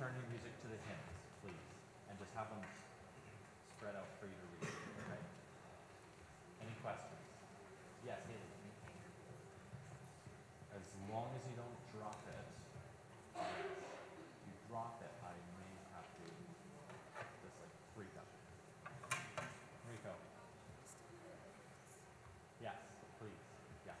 turn your music to the hymns, please, and just have them spread out for you to read, okay? Any questions? Yes, Haley. As long as you don't drop it, if you drop it, I may have to just like freak out. Rico. Yes, please. Yeah.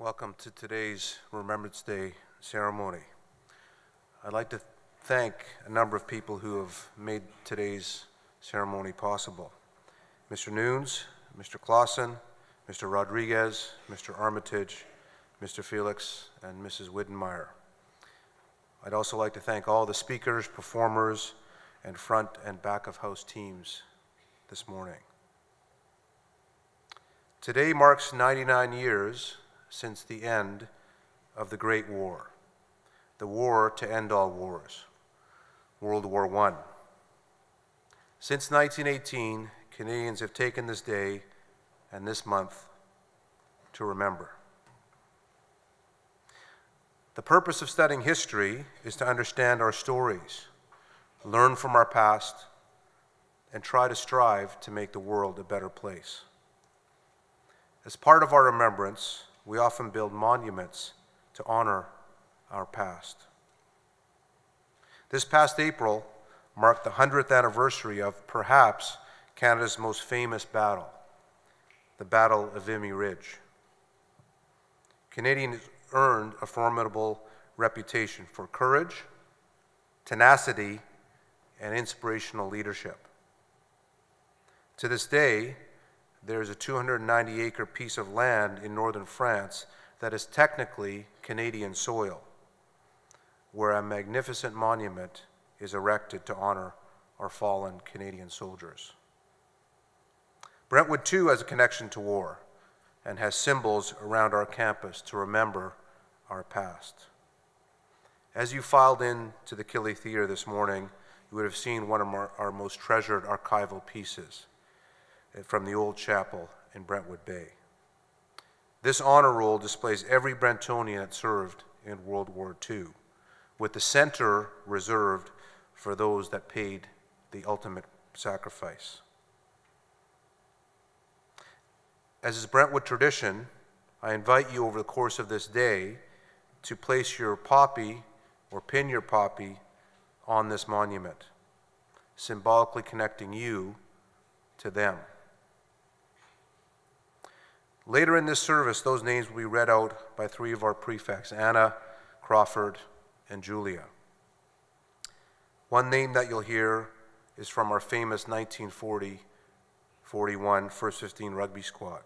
Welcome to today's Remembrance Day Ceremony. I'd like to thank a number of people who have made today's ceremony possible. Mr. Nunes, Mr. Clausen, Mr. Rodriguez, Mr. Armitage, Mr. Felix, and Mrs. Widdenmeyer. I'd also like to thank all the speakers, performers, and front and back of house teams this morning. Today marks 99 years since the end of the Great War, the war to end all wars, World War I. Since 1918, Canadians have taken this day and this month to remember. The purpose of studying history is to understand our stories, learn from our past, and try to strive to make the world a better place. As part of our remembrance, we often build monuments to honor our past. This past April marked the 100th anniversary of perhaps Canada's most famous battle, the Battle of Vimy Ridge. Canadians earned a formidable reputation for courage, tenacity, and inspirational leadership. To this day, there's a 290-acre piece of land in northern France that is technically Canadian soil, where a magnificent monument is erected to honor our fallen Canadian soldiers. Brentwood, too, has a connection to war and has symbols around our campus to remember our past. As you filed into the Killy Theatre this morning, you would have seen one of our most treasured archival pieces from the old chapel in Brentwood Bay. This honor roll displays every Brentonian that served in World War II, with the center reserved for those that paid the ultimate sacrifice. As is Brentwood tradition, I invite you over the course of this day to place your poppy or pin your poppy on this monument, symbolically connecting you to them. Later in this service, those names will be read out by three of our prefects, Anna, Crawford, and Julia. One name that you'll hear is from our famous 1940-41 First 15 rugby squad,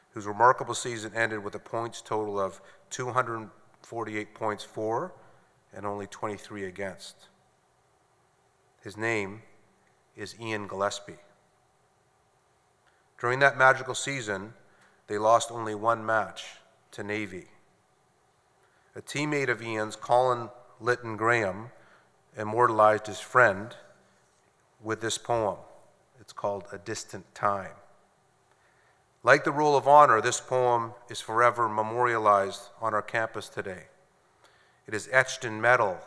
whose remarkable season ended with a points total of 248 points for and only 23 against. His name is Ian Gillespie. During that magical season, they lost only one match to Navy. A teammate of Ian's, Colin Lytton Graham, immortalized his friend with this poem. It's called A Distant Time. Like the Roll of Honor, this poem is forever memorialized on our campus today. It is etched in metal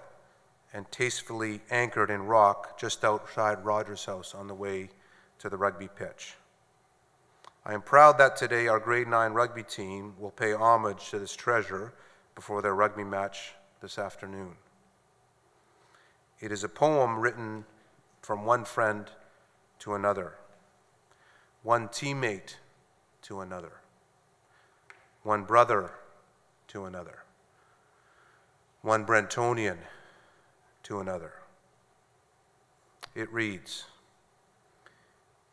and tastefully anchored in rock just outside Rogers House on the way to the rugby pitch. I am proud that today our grade 9 rugby team will pay homage to this treasure before their rugby match this afternoon. It is a poem written from one friend to another, one teammate to another, one brother to another, one Brentonian to another. It reads,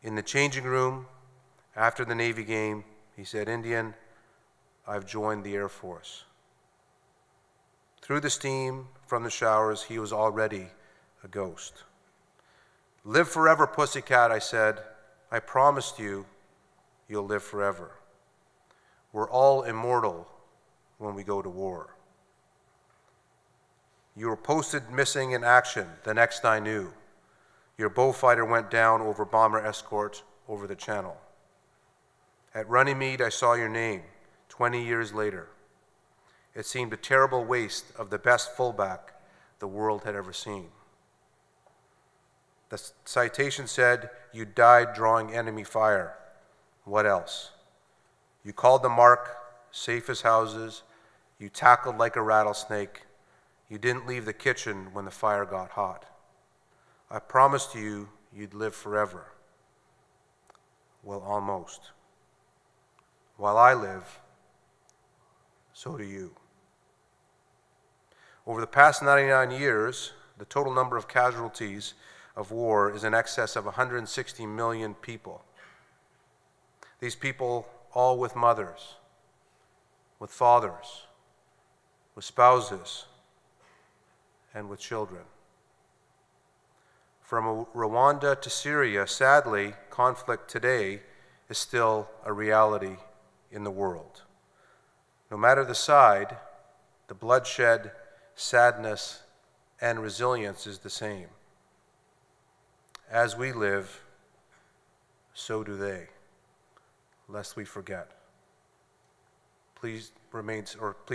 "In the changing room, after the Navy game, he said, 'Indian, I've joined the Air Force.' Through the steam from the showers, he was already a ghost. 'Live forever, pussycat,' I said. 'I promised you, you'll live forever. We're all immortal when we go to war.' You were posted missing in action the next I knew. Your Beaufighter went down over bomber escort over the Channel. At Runnymede, I saw your name 20 years later. It seemed a terrible waste of the best fullback the world had ever seen. The citation said, 'You died drawing enemy fire.' What else? You called the mark, safe as houses. You tackled like a rattlesnake. You didn't leave the kitchen when the fire got hot. I promised you you'd live forever. Well, almost. While I live, so do you. Over the past 99 years, the total number of casualties of war is in excess of 160 million people. These people, all with mothers, with fathers, with spouses, and with children. From Rwanda to Syria, sadly, conflict today is still a reality in the world. No matter the side, the bloodshed, sadness, and resilience is the same. As we live, so do they, lest we forget. Please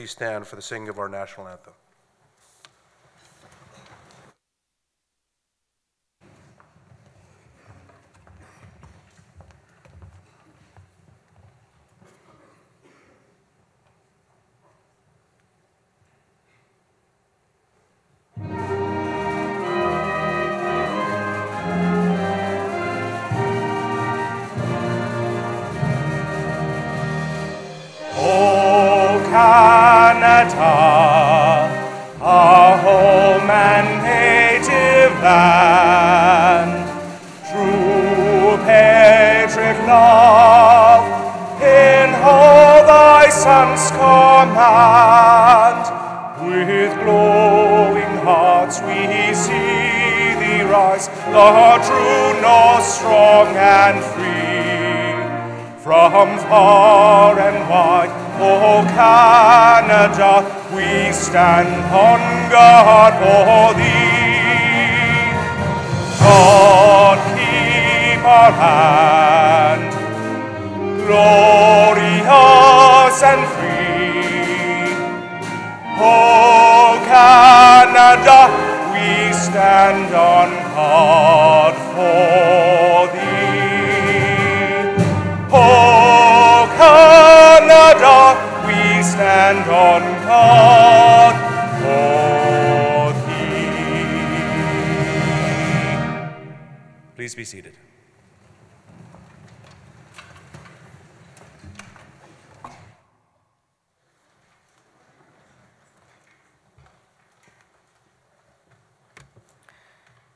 stand for the singing of our national anthem. Our home and native land, true patriot love, in all thy sons command. With glowing hearts we see thee rise, the true north, strong and free. From far and wide, O Canada, we stand on guard for thee. God keep our land, glorious and free. O Canada, we stand on guard for thee. O Canada, we stand on guard for thee. Please be seated.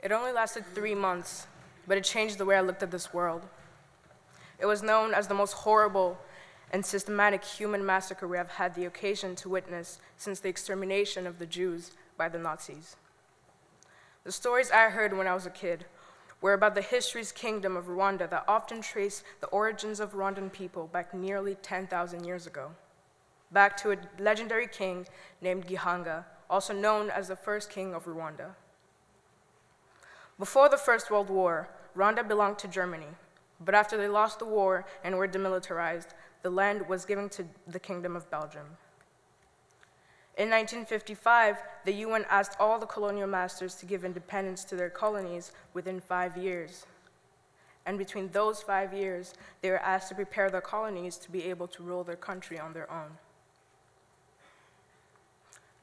It only lasted 3 months, but it changed the way I looked at this world. It was known as the most horrible and systematic human massacre we have had the occasion to witness since the extermination of the Jews by the Nazis. The stories I heard when I was a kid were about the history's kingdom of Rwanda that often trace the origins of Rwandan people back nearly 10,000 years ago, back to a legendary king named Gihanga, also known as the first king of Rwanda. Before the First World War, Rwanda belonged to Germany, but after they lost the war and were demilitarized, the land was given to the Kingdom of Belgium. In 1955, the UN asked all the colonial masters to give independence to their colonies within 5 years. And between those 5 years, they were asked to prepare their colonies to be able to rule their country on their own.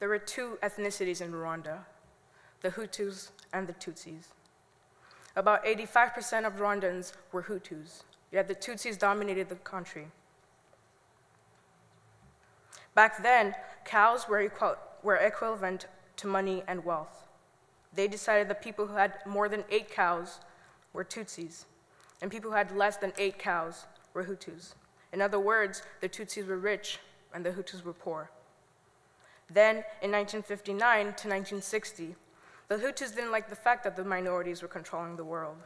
There were 2 ethnicities in Rwanda, the Hutus and the Tutsis. About 85% of Rwandans were Hutus, yet the Tutsis dominated the country. Back then, cows were equivalent to money and wealth. They decided that people who had more than 8 cows were Tutsis, and people who had less than 8 cows were Hutus. In other words, the Tutsis were rich and the Hutus were poor. Then, in 1959 to 1960, the Hutus didn't like the fact that the minorities were controlling the world.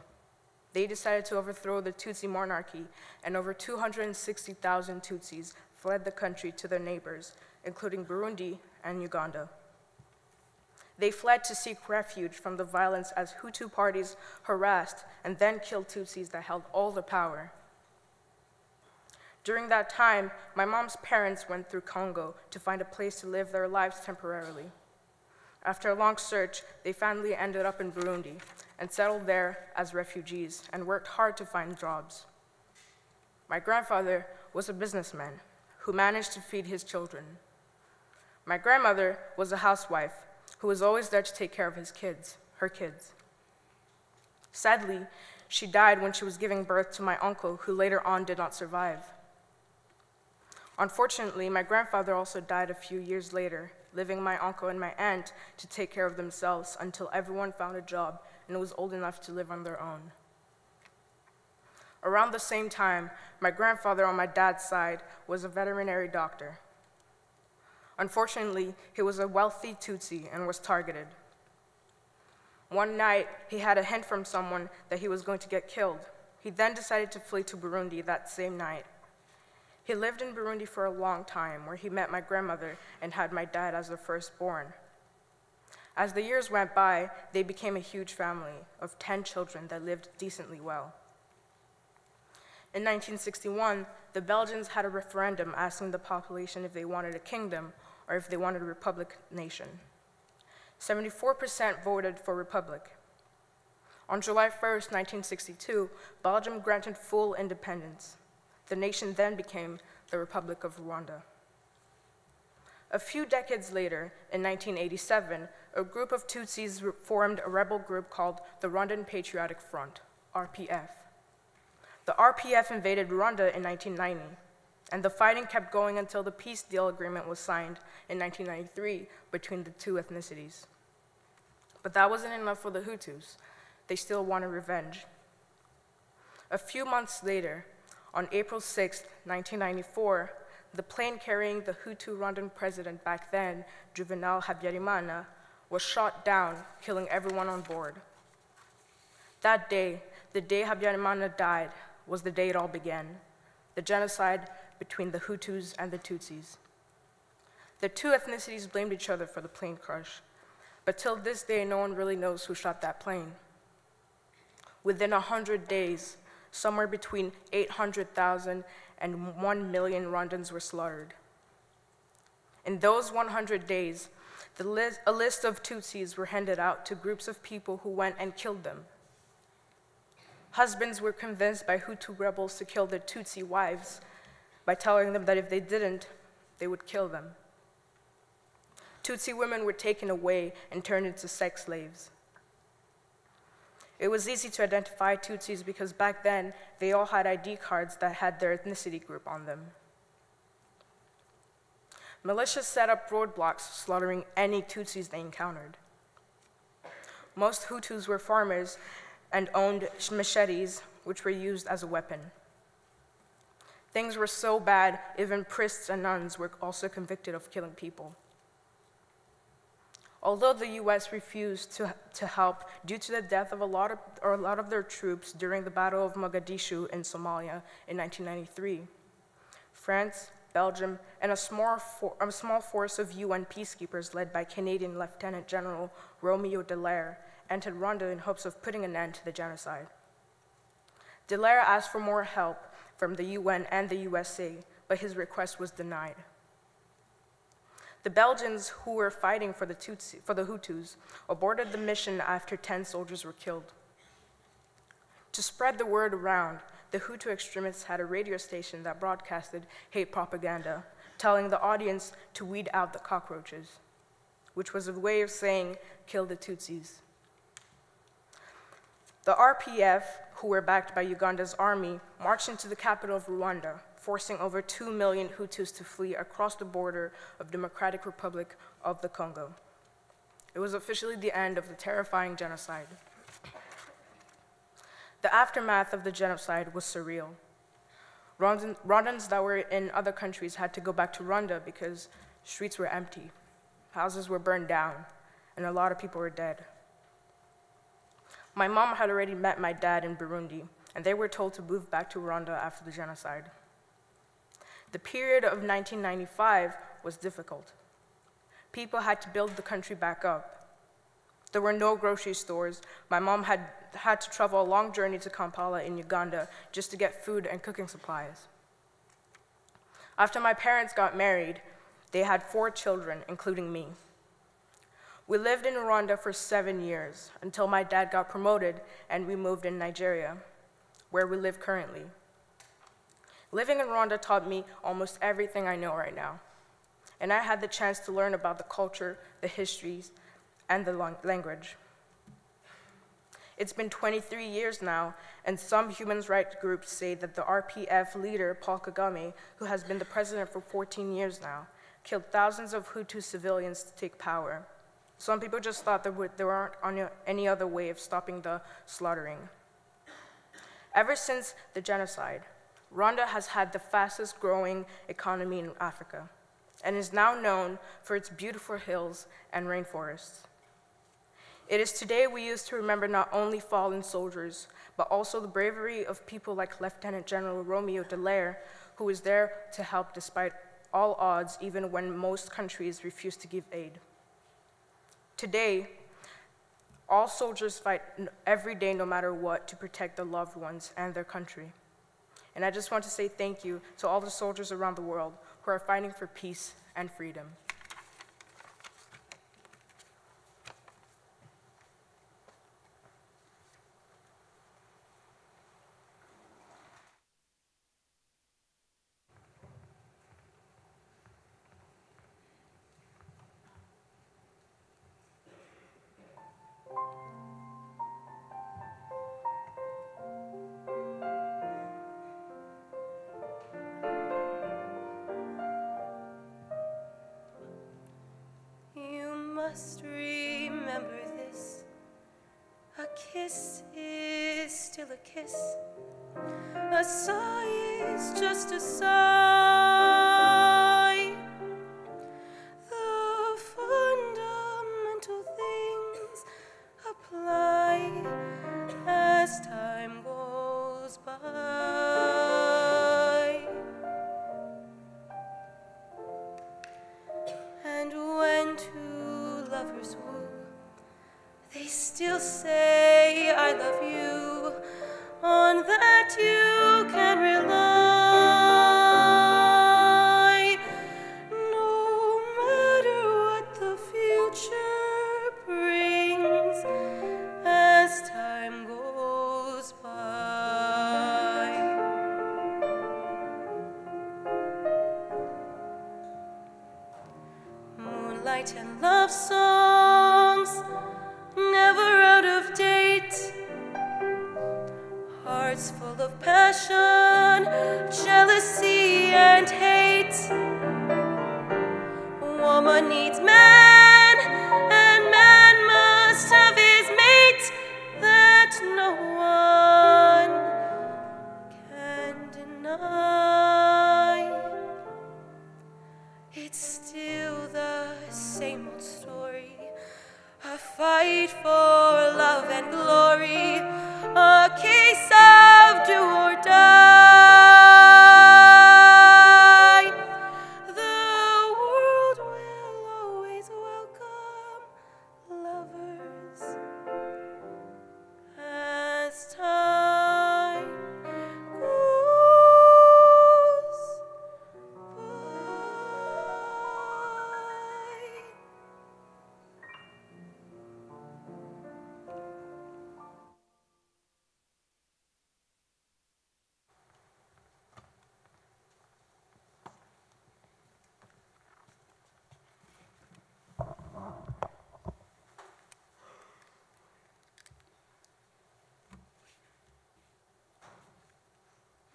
They decided to overthrow the Tutsi monarchy, and over 260,000 Tutsis fled the country to their neighbors, including Burundi and Uganda. They fled to seek refuge from the violence as Hutu parties harassed and then killed Tutsis that held all the power. During that time, my mom's parents went through Congo to find a place to live their lives temporarily. After a long search, they finally ended up in Burundi and settled there as refugees and worked hard to find jobs. My grandfather was a businessman who managed to feed his children. My grandmother was a housewife who was always there to take care of her kids. Sadly, she died when she was giving birth to my uncle, who later on did not survive. Unfortunately, my grandfather also died a few years later, leaving my uncle and my aunt to take care of themselves until everyone found a job and was old enough to live on their own. Around the same time, my grandfather on my dad's side was a veterinary doctor. Unfortunately, he was a wealthy Tutsi and was targeted. One night, he had a hint from someone that he was going to get killed. He then decided to flee to Burundi that same night. He lived in Burundi for a long time, where he met my grandmother and had my dad as their firstborn. As the years went by, they became a huge family of 10 children that lived decently well. In 1961, the Belgians had a referendum asking the population if they wanted a kingdom or if they wanted a republic nation. 74% voted for republic. On July 1st, 1962, Belgium granted full independence. The nation then became the Republic of Rwanda. A few decades later, in 1987, a group of Tutsis formed a rebel group called the Rwandan Patriotic Front, RPF. The RPF invaded Rwanda in 1990, and the fighting kept going until the peace deal agreement was signed in 1993 between the two ethnicities. But that wasn't enough for the Hutus. They still wanted revenge. A few months later, on April 6, 1994, the plane carrying the Hutu Rwandan president back then, Juvenal Habyarimana, was shot down, killing everyone on board. That day, the day Habyarimana died, was the day it all began, the genocide between the Hutus and the Tutsis. The two ethnicities blamed each other for the plane crash, but till this day, no one really knows who shot that plane. Within 100 days, somewhere between 800,000 and 1 million Rwandans were slaughtered. In those 100 days, a list of Tutsis were handed out to groups of people who went and killed them. Husbands were convinced by Hutu rebels to kill their Tutsi wives by telling them that if they didn't, they would kill them. Tutsi women were taken away and turned into sex slaves. It was easy to identify Tutsis because back then, they all had ID cards that had their ethnicity group on them. Militias set up roadblocks, slaughtering any Tutsis they encountered. Most Hutus were farmers and owned machetes, which were used as a weapon. Things were so bad, even priests and nuns were also convicted of killing people. Although the US refused to help due to the death of a lot of their troops during the Battle of Mogadishu in Somalia in 1993, France, Belgium, and a small force of UN peacekeepers led by Canadian Lieutenant General Romeo Dallaire entered Rwanda in hopes of putting an end to the genocide. Dallaire asked for more help from the UN and the USA, but his request was denied. The Belgians who were fighting for the Hutus aborted the mission after 10 soldiers were killed. To spread the word around, the Hutu extremists had a radio station that broadcasted hate propaganda, telling the audience to weed out the cockroaches, which was a way of saying, kill the Tutsis. The RPF, who were backed by Uganda's army, marched into the capital of Rwanda, forcing over 2 million Hutus to flee across the border of Democratic Republic of the Congo. It was officially the end of the terrifying genocide. The aftermath of the genocide was surreal. Rwandans that were in other countries had to go back to Rwanda because streets were empty, houses were burned down, and a lot of people were dead. My mom had already met my dad in Burundi, and they were told to move back to Rwanda after the genocide. The period of 1995 was difficult. People had to build the country back up. There were no grocery stores. My mom had to travel a long journey to Kampala in Uganda just to get food and cooking supplies. After my parents got married, they had 4 children, including me. We lived in Rwanda for 7 years until my dad got promoted and we moved in Nigeria, where we live currently. Living in Rwanda taught me almost everything I know right now, and I had the chance to learn about the culture, the histories, and the language. It's been 23 years now, and some human rights groups say that the RPF leader, Paul Kagame, who has been the president for 14 years now, killed thousands of Hutu civilians to take power. Some people just thought there weren't any other way of stopping the slaughtering. Ever since the genocide, Rwanda has had the fastest growing economy in Africa and is now known for its beautiful hills and rainforests. It is today we use to remember not only fallen soldiers, but also the bravery of people like Lieutenant General Romeo Dallaire, who is there to help despite all odds, even when most countries refuse to give aid. Today, all soldiers fight every day, no matter what, to protect their loved ones and their country. And I just want to say thank you to all the soldiers around the world who are fighting for peace and freedom. Must remember this. A kiss is still a kiss. A sigh is just a sigh. The fundamental things apply as time goes by. And when two lovers woo, they still say I love you, on that you can rely. No matter what the future brings, as time goes by. Moonlight and love songs, never out of date. Hearts full of passion, jealousy and hate. Woman needs man, and man must have his mate. That no one can deny. It's still the same old story, a fight for love and glory, a case of do or die. The world will always welcome lovers as time goes by.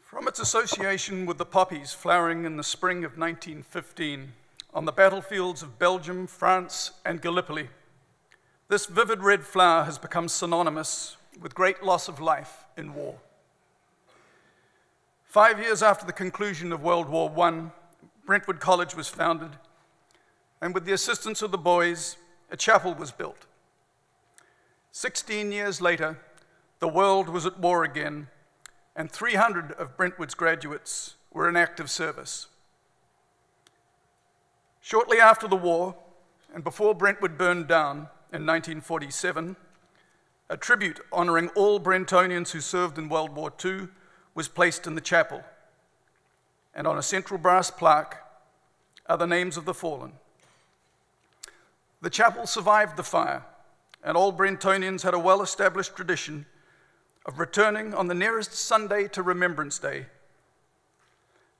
From its association with the poppies flowering in the spring of 1915 on the battlefields of Belgium, France, and Gallipoli, this vivid red flower has become synonymous with great loss of life in war. 5 years after the conclusion of World War I, Brentwood College was founded, and with the assistance of the boys, a chapel was built. 16 years later, the world was at war again, and 300 of Brentwood's graduates were in active service. Shortly after the war, and before Brentwood burned down in 1947, a tribute honoring all Brentonians who served in World War II was placed in the chapel, and on a central brass plaque are the names of the fallen. The chapel survived the fire, and all Brentonians had a well-established tradition of returning on the nearest Sunday to Remembrance Day.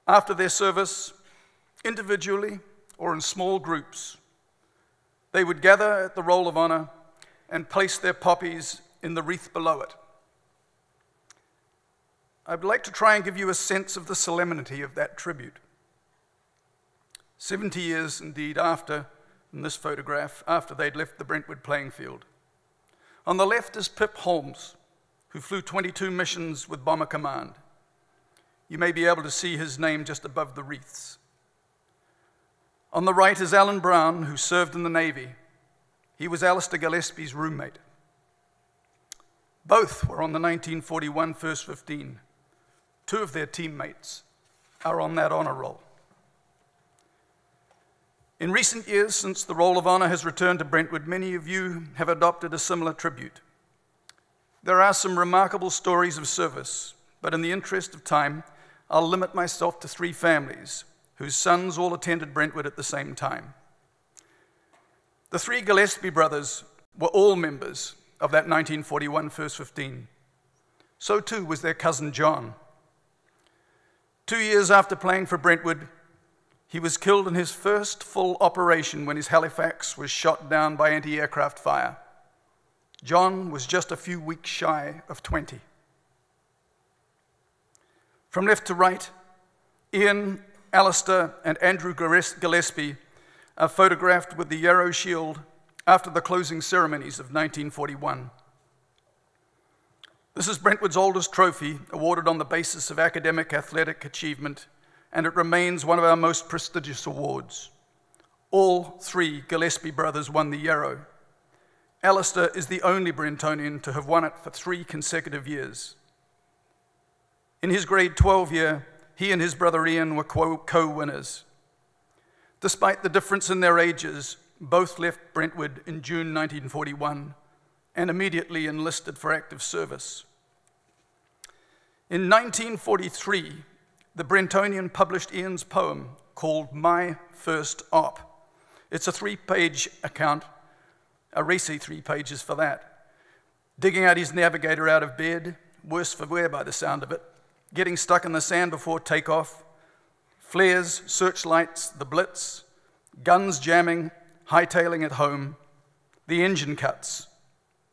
After their service, individually or in small groups, they would gather at the Roll of Honor and place their poppies in the wreath below it. I'd like to try and give you a sense of the solemnity of that tribute. 70 years, indeed, after, in this photograph, after they'd left the Brentwood playing field. On the left is Pip Holmes, who flew 22 missions with Bomber Command. You may be able to see his name just above the wreaths. On the right is Alan Brown, who served in the Navy. He was Alistair Gillespie's roommate. Both were on the 1941 First 15. Two of their teammates are on that honor roll. In recent years, since the Roll of Honor has returned to Brentwood, many of you have adopted a similar tribute. There are some remarkable stories of service, but in the interest of time, I'll limit myself to 3 families whose sons all attended Brentwood at the same time. The 3 Gillespie brothers were all members of that 1941 First 15. So too was their cousin John. 2 years after playing for Brentwood, he was killed in his first full operation when his Halifax was shot down by anti-aircraft fire. John was just a few weeks shy of 20. From left to right, Ian, Alistair, and Andrew Gillespie are photographed with the Yarrow Shield after the closing ceremonies of 1941. This is Brentwood's oldest trophy, awarded on the basis of academic athletic achievement, and it remains one of our most prestigious awards. All 3 Gillespie brothers won the Yarrow. Alistair is the only Brentonian to have won it for 3 consecutive years. In his grade 12 year, he and his brother Ian were co-winners. Despite the difference in their ages, both left Brentwood in June 1941 and immediately enlisted for active service. In 1943, the Brentonian published Ian's poem called My First Op. It's a 3-page account, a racy 3 pages for that. Digging out his navigator out of bed, worse for wear by the sound of it, getting stuck in the sand before takeoff, flares, searchlights, the blitz, guns jamming, hightailing at home, the engine cuts,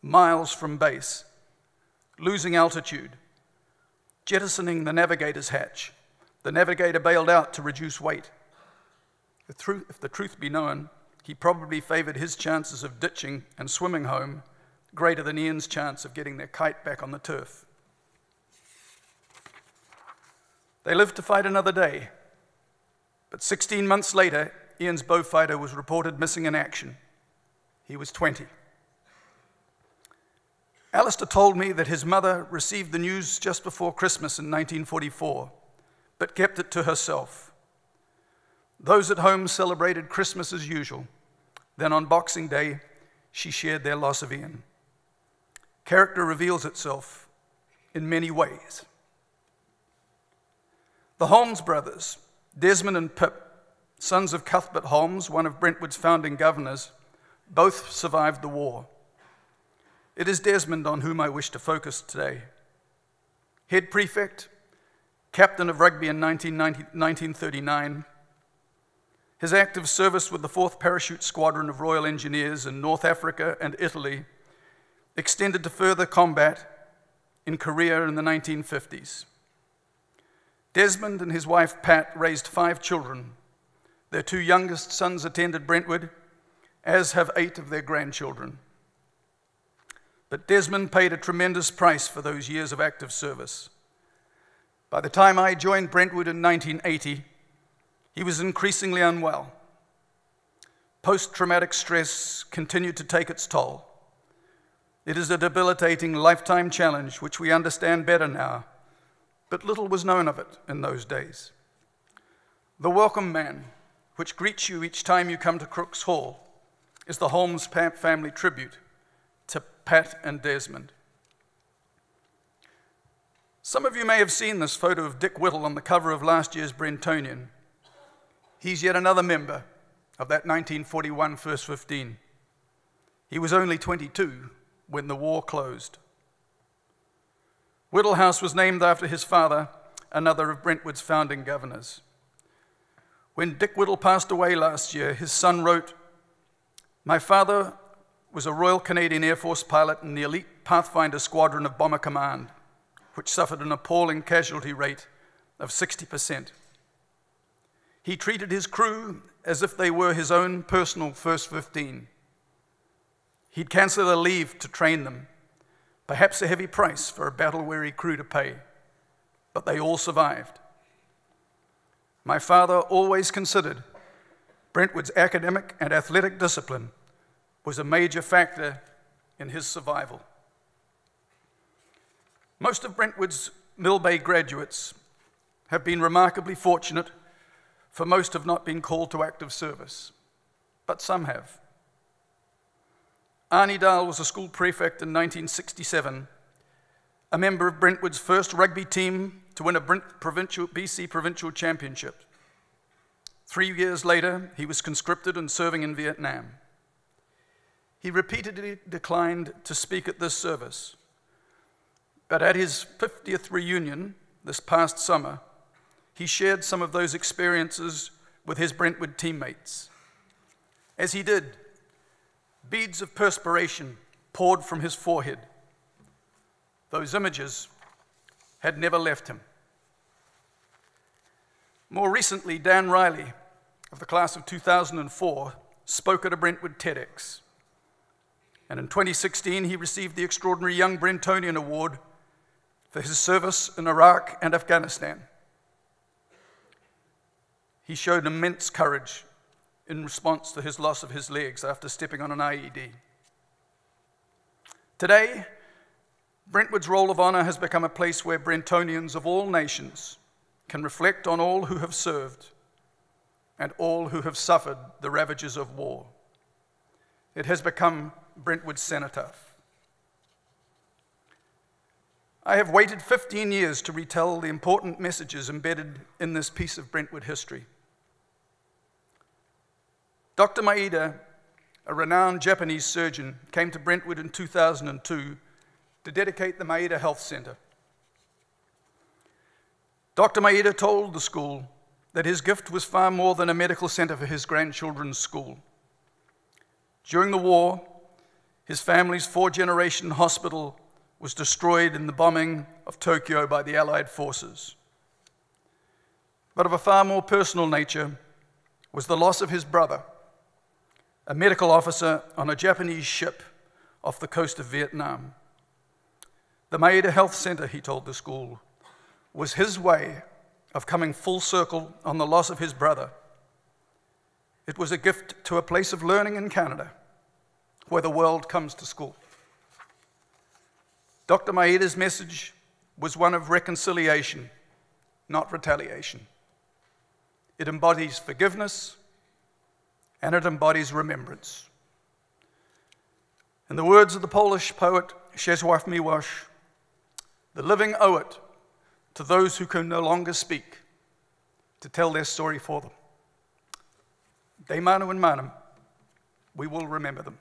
miles from base, losing altitude, jettisoning the navigator's hatch. The navigator bailed out to reduce weight. If the truth be known, he probably favored his chances of ditching and swimming home greater than Ian's chance of getting their kite back on the turf. They lived to fight another day, but 16 months later, Ian's Beaufighter was reported missing in action. He was 20. Alistair told me that his mother received the news just before Christmas in 1944, but kept it to herself. Those at home celebrated Christmas as usual. Then on Boxing Day, she shared their loss of Ian. Character reveals itself in many ways. The Holmes brothers, Desmond and Pip, sons of Cuthbert Holmes, one of Brentwood's founding governors, both survived the war. It is Desmond on whom I wish to focus today. Head prefect, captain of rugby in 1939, his active service with the 4th Parachute Squadron of Royal Engineers in North Africa and Italy extended to further combat in Korea in the 1950s. Desmond and his wife Pat raised 5 children. Their 2 youngest sons attended Brentwood, as have 8 of their grandchildren. But Desmond paid a tremendous price for those years of active service. By the time I joined Brentwood in 1980, he was increasingly unwell. Post-traumatic stress continued to take its toll. It is a debilitating lifetime challenge which we understand better now, but little was known of it in those days. The welcome man, which greets you each time you come to Crooks Hall, is the Holmes family tribute to Pat and Desmond. Some of you may have seen this photo of Dick Whittle on the cover of last year's Brentonian. He's yet another member of that 1941 First 15. He was only 22 when the war closed. Whittle House was named after his father, another of Brentwood's founding governors. When Dick Whittle passed away last year, his son wrote, "My father was a Royal Canadian Air Force pilot in the elite Pathfinder Squadron of Bomber Command, which suffered an appalling casualty rate of 60%. He treated his crew as if they were his own personal first 15. He'd cancel their leave to train them, perhaps a heavy price for a battle-weary crew to pay, but they all survived. My father always considered Brentwood's academic and athletic discipline was a major factor in his survival. Most of Brentwood's Mill Bay graduates have been remarkably fortunate, for most have not been called to active service, but some have. Arnie Dahl was a school prefect in 1967, a member of Brentwood's first rugby team to win a BC provincial championship. 3 years later, he was conscripted and serving in Vietnam. He repeatedly declined to speak at this service, but at his 50th reunion this past summer, he shared some of those experiences with his Brentwood teammates. As he did, beads of perspiration poured from his forehead. Those images had never left him. More recently, Dan Riley, of the class of 2004, spoke at a Brentwood TEDx. And in 2016, he received the Extraordinary Young Brentonian Award for his service in Iraq and Afghanistan. He showed immense courage in response to his loss of his legs after stepping on an IED. Today, Brentwood's Roll of Honor has become a place where Brentonians of all nations can reflect on all who have served and all who have suffered the ravages of war. It has become Brentwood's cenotaph. I have waited 15 years to retell the important messages embedded in this piece of Brentwood history. Dr. Maeda, a renowned Japanese surgeon, came to Brentwood in 2002 to dedicate the Maeda Health Center. Dr. Maeda told the school that his gift was far more than a medical center for his grandchildren's school. During the war, his family's 4-generation hospital was destroyed in the bombing of Tokyo by the Allied forces. But of a far more personal nature was the loss of his brother, a medical officer on a Japanese ship off the coast of Vietnam. The Maeda Health Center, he told the school, was his way of coming full circle on the loss of his brother. It was a gift to a place of learning in Canada, where the world comes to school. Dr. Maeda's message was one of reconciliation, not retaliation. It embodies forgiveness, and it embodies remembrance. In the words of the Polish poet Czesław Miłosz, the living owe it to those who can no longer speak to tell their story for them. De manu in manum, we will remember them.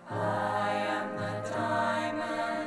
I am the diamond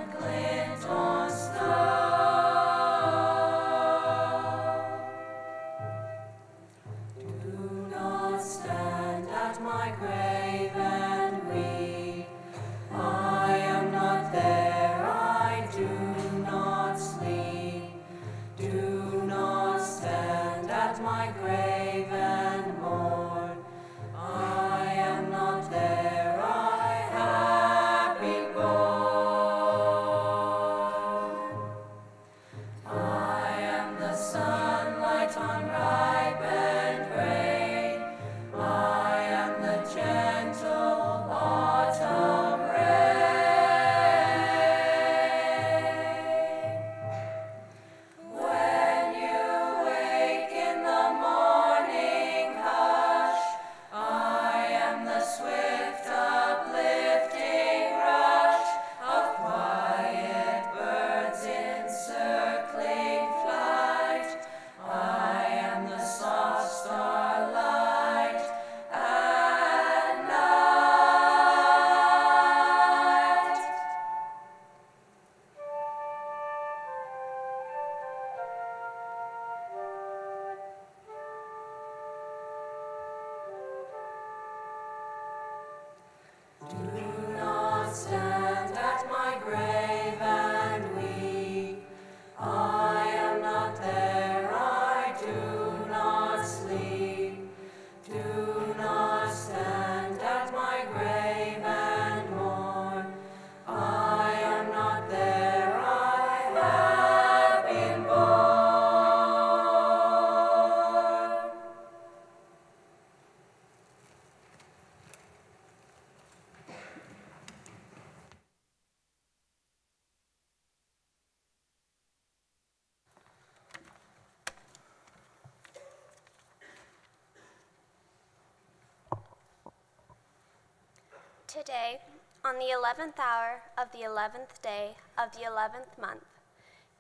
Today, on the 11th hour of the 11th day of the 11th month,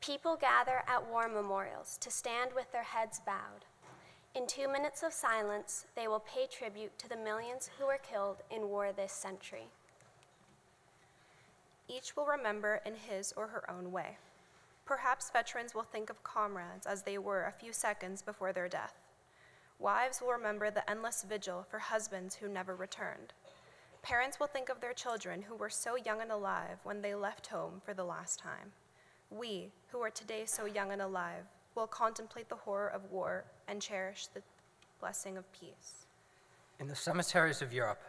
people gather at war memorials to stand with their heads bowed. In 2 minutes of silence, they will pay tribute to the millions who were killed in war this century. Each will remember in his or her own way. Perhaps veterans will think of comrades as they were a few seconds before their death. Wives will remember the endless vigil for husbands who never returned. Parents will think of their children who were so young and alive when they left home for the last time. We, who are today so young and alive, will contemplate the horror of war and cherish the blessing of peace. In the cemeteries of Europe,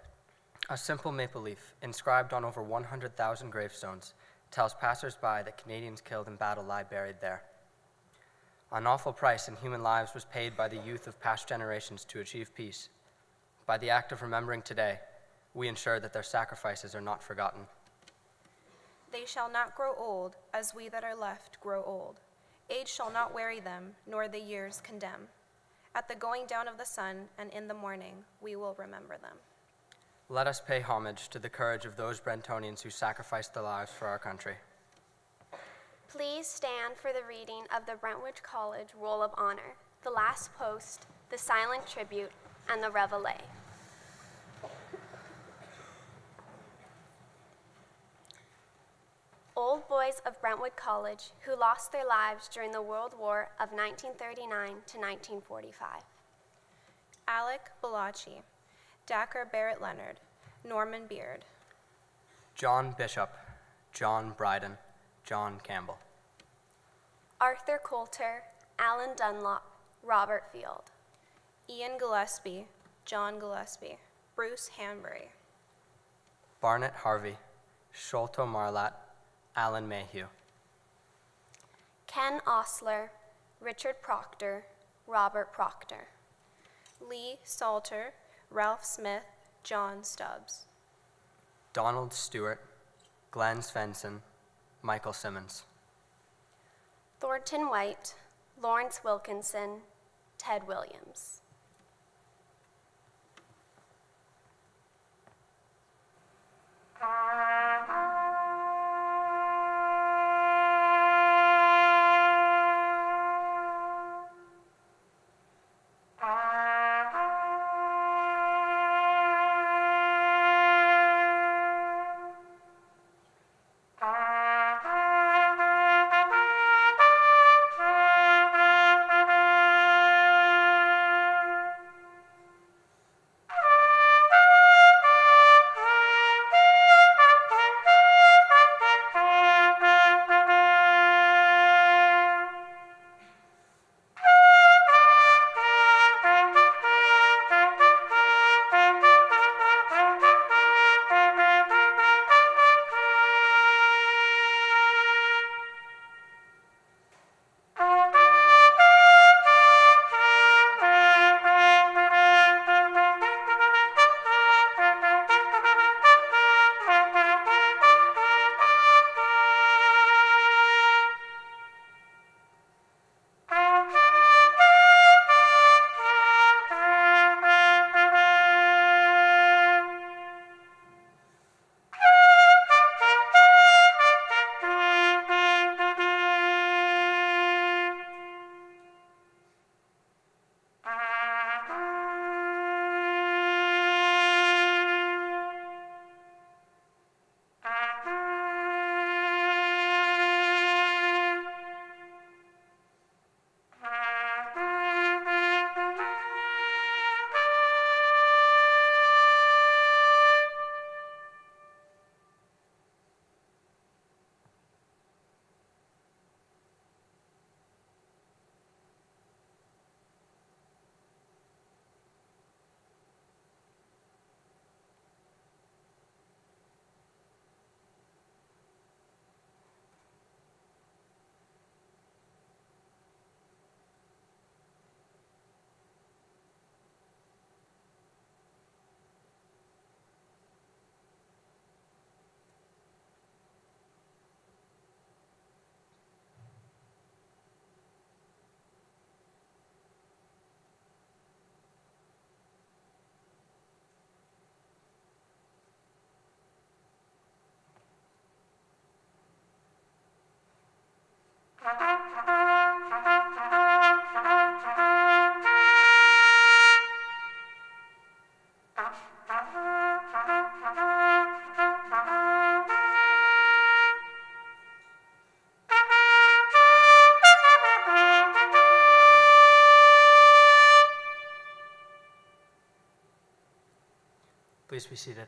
a simple maple leaf inscribed on over 100,000 gravestones tells passers-by that Canadians killed in battle lie buried there. An awful price in human lives was paid by the youth of past generations to achieve peace. By the act of remembering today, we ensure that their sacrifices are not forgotten. They shall not grow old, as we that are left grow old. Age shall not weary them, nor the years condemn. At the going down of the sun and in the morning, we will remember them. Let us pay homage to the courage of those Brentonians who sacrificed their lives for our country. Please stand for the reading of the Brentwood College Roll of Honor, the last post, the silent tribute, and the Revelry. Old boys of Brentwood College who lost their lives during the World War of 1939 to 1945. Alec Balachi, Dacker Barrett Leonard, Norman Beard. John Bishop, John Bryden, John Campbell. Arthur Coulter, Alan Dunlop, Robert Field. Ian Gillespie, John Gillespie, Bruce Hanbury. Barnett Harvey, Sholto Marlatt, Alan Mayhew. Ken Osler, Richard Proctor, Robert Proctor. Lee Salter, Ralph Smith, John Stubbs. Donald Stewart, Glenn Svensson, Michael Simmons. Thornton White, Lawrence Wilkinson, Ted Williams. Please be seated.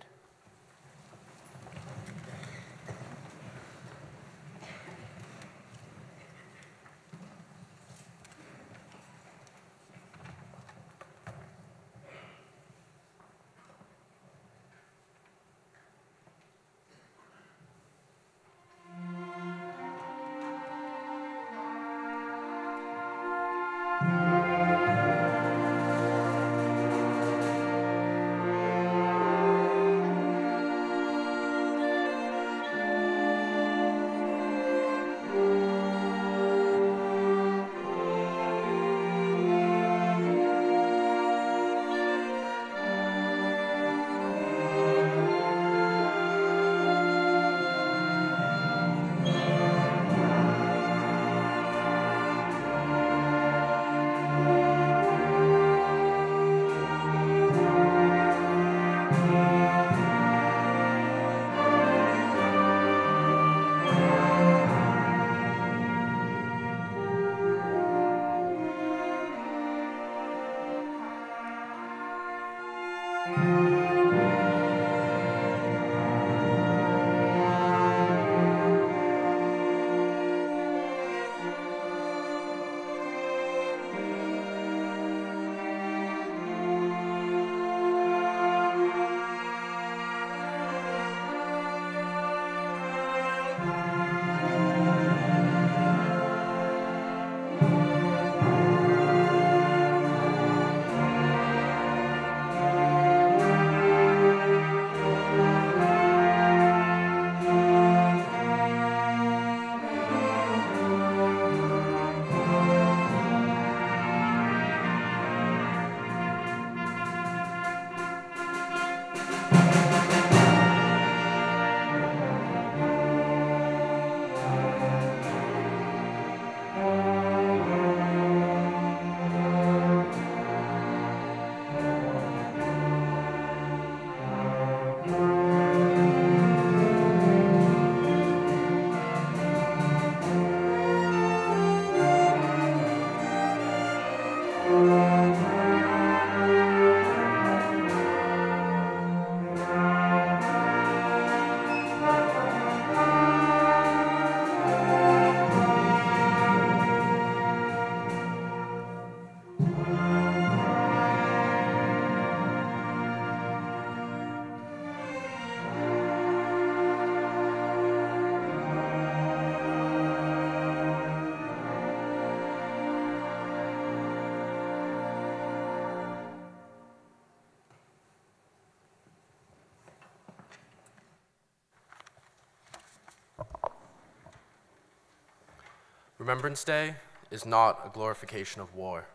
Remembrance Day is not a glorification of war.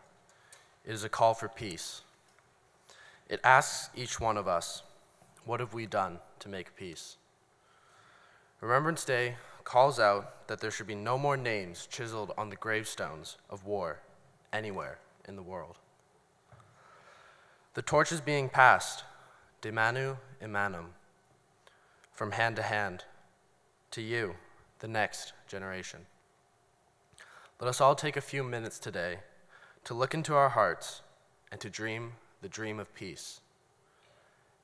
It is a call for peace. It asks each one of us, what have we done to make peace? Remembrance Day calls out that there should be no more names chiseled on the gravestones of war anywhere in the world. The torch is being passed, de manu in manum, from hand to hand, to you, the next generation. Let us all take a few minutes today to look into our hearts and to dream the dream of peace.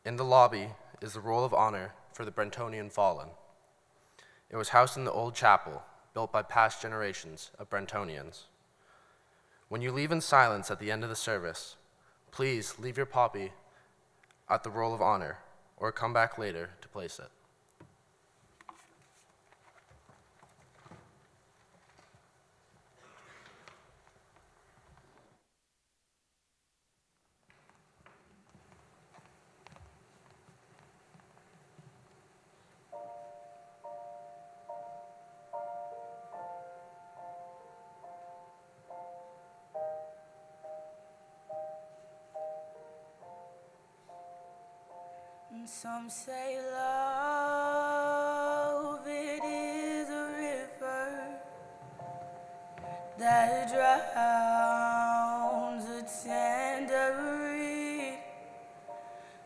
In the lobby is the roll of honor for the Brentonian fallen. It was housed in the old chapel, built by past generations of Brentonians. When you leave in silence at the end of the service, please leave your poppy at the roll of honor or come back later to place it. Some say love, it is a river that drowns a tender reed.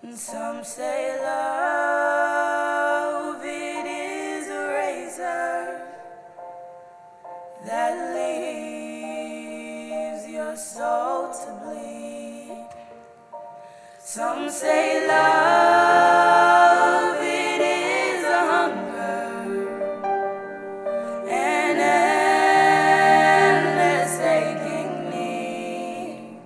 And some say love, it is a razor that leaves your soul to bleed. Some say love, it is a hunger, an endless aching need.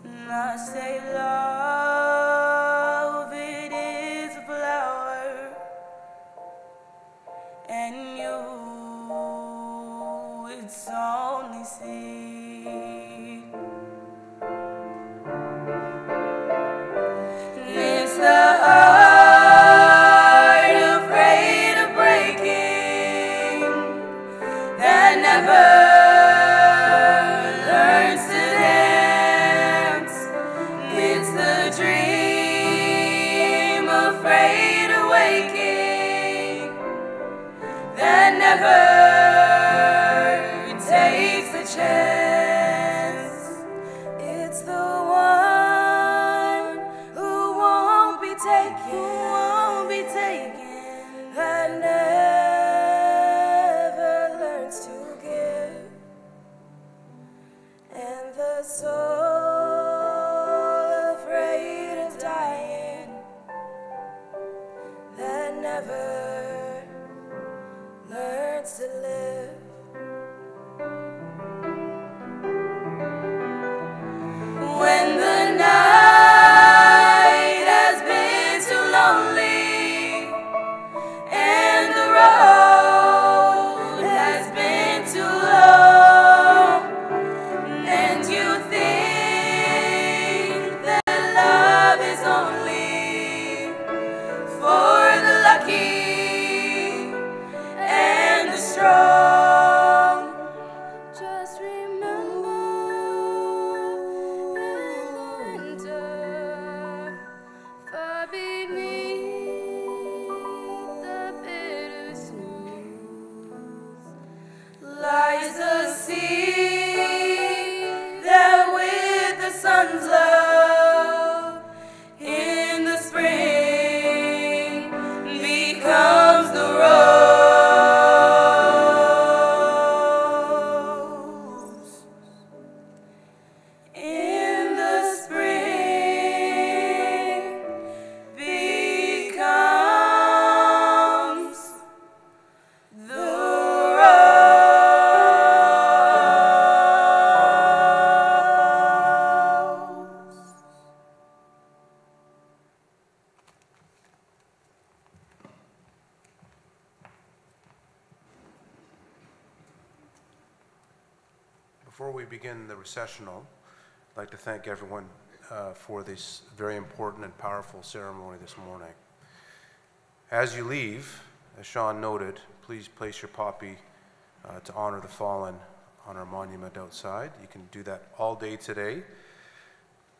And I say love, it is a flower, and you, it's only seed. It's the heart afraid of breaking that never learns to dance. It's the dream afraid of waking that never takes a chance. It's the one who won't be taken, that never learns to give. And the soul afraid of dying, that never learns to live. When the night has been too lonely and the road has been too long, and you think that love is only for the lucky and the strong, just remember in the winter, far beneath the bitter snows, lies a sea that with the sun's love in the spring becomes the rose. In the spring becomes the rose. Before we begin the recessional, I'd like to thank everyone for this very important and powerful ceremony this morning. As you leave, as Sean noted, please place your poppy to honor the fallen on our monument outside. You can do that all day today,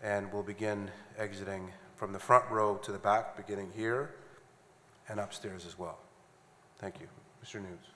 and we'll begin exiting from the front row to the back, beginning here and upstairs as well. Thank you. Mr. News.